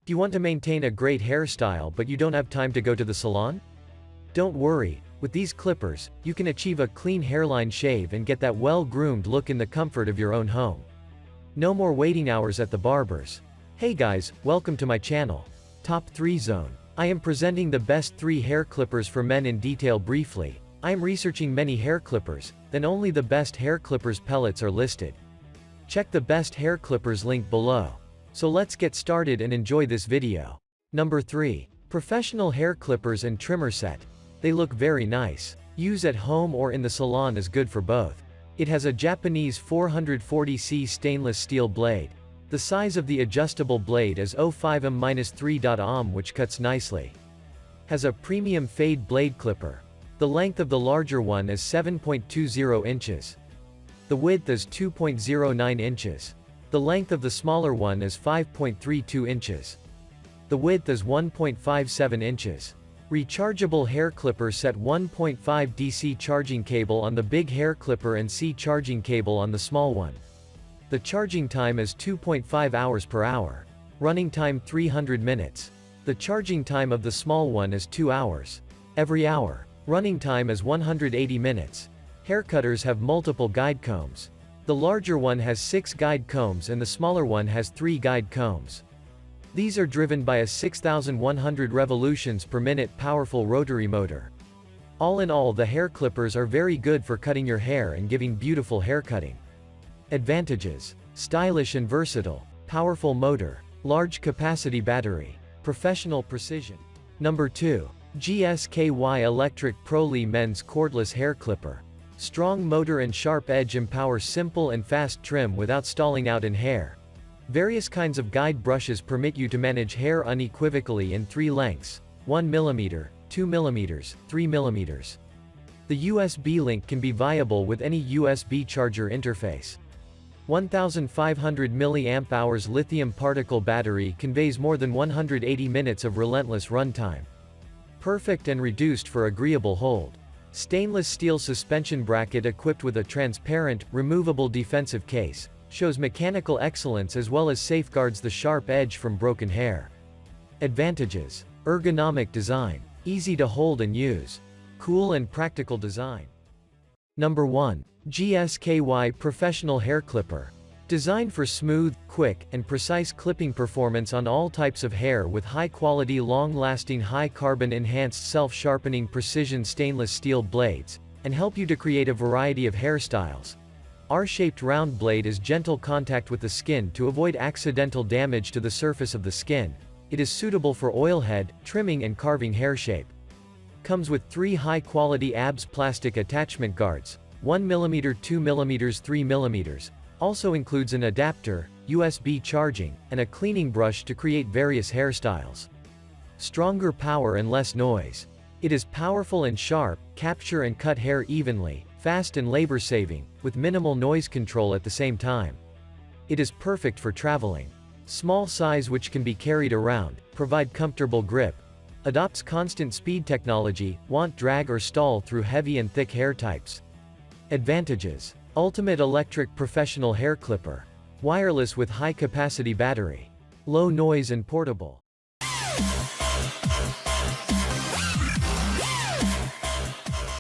Do you want to maintain a great hairstyle but you don't have time to go to the salon? Don't worry, with these clippers, you can achieve a clean hairline shave and get that well-groomed look in the comfort of your own home. No more waiting hours at the barbers. Hey guys, welcome to my channel. Top 3 Zone. I am presenting the best 3 hair clippers for men in detail briefly. I am researching many hair clippers, then only the best hair clippers pellets are listed. Check the best hair clippers link below. So let's get started and enjoy this video. Number 3. Professional hair clippers and trimmer set. They look very nice. Use at home or in the salon is good for both. It has a Japanese 440C stainless steel blade. The size of the adjustable blade is 0.5mm-3 ohm, which cuts nicely. Has a premium fade blade clipper. The length of the larger one is 7.20 inches. The width is 2.09 inches. The length of the smaller one is 5.32 inches. The width is 1.57 inches. Rechargeable hair clipper set 1.5 DC charging cable on the big hair clipper and C charging cable on the small one. The charging time is 2.5 hours per hour. Running time 300 minutes. The charging time of the small one is 2 hours. Every hour. Running time is 180 minutes. Hair cutters have multiple guide combs. The larger one has 6 guide combs and the smaller one has 3 guide combs. These are driven by a 6,100 revolutions per minute powerful rotary motor. All in all, the hair clippers are very good for cutting your hair and giving beautiful hair cutting. Advantages: stylish and versatile, powerful motor, large capacity battery, professional precision. Number 2. GSKY Electric Pro-Lee Men's Cordless Hair Clipper. Strong motor and sharp edge empower simple and fast trim without stalling out in hair. Various kinds of guide brushes permit you to manage hair unequivocally in 3 lengths: 1mm, 2mm, 3mm. The USB link can be viable with any USB charger interface. 1500 mAh lithium particle battery conveys more than 180 minutes of relentless runtime. Perfect and reduced for agreeable hold. Stainless steel suspension bracket equipped with a transparent, removable defensive case, shows mechanical excellence as well as safeguards the sharp edge from broken hair. Advantages: ergonomic design, easy to hold and use, cool and practical design. Number 1. GSKY Professional Hair Clipper. Designed for smooth, quick, and precise clipping performance on all types of hair with high-quality long-lasting high-carbon enhanced self-sharpening precision stainless steel blades, and help you to create a variety of hairstyles. R-shaped round blade is gentle contact with the skin to avoid accidental damage to the surface of the skin. It is suitable for oil head, trimming and carving hair shape. Comes with 3 high-quality ABS plastic attachment guards, 1mm, 2mm, 3mm. Also includes an adapter, USB charging, and a cleaning brush to create various hairstyles. Stronger power and less noise. It is powerful and sharp, capture and cut hair evenly, fast and labor-saving, with minimal noise control at the same time. It is perfect for traveling. Small size which can be carried around, provide comfortable grip. Adopts constant speed technology, won't drag or stall through heavy and thick hair types. Advantages: ultimate electric professional hair clipper. Wireless with high-capacity battery. Low noise and portable.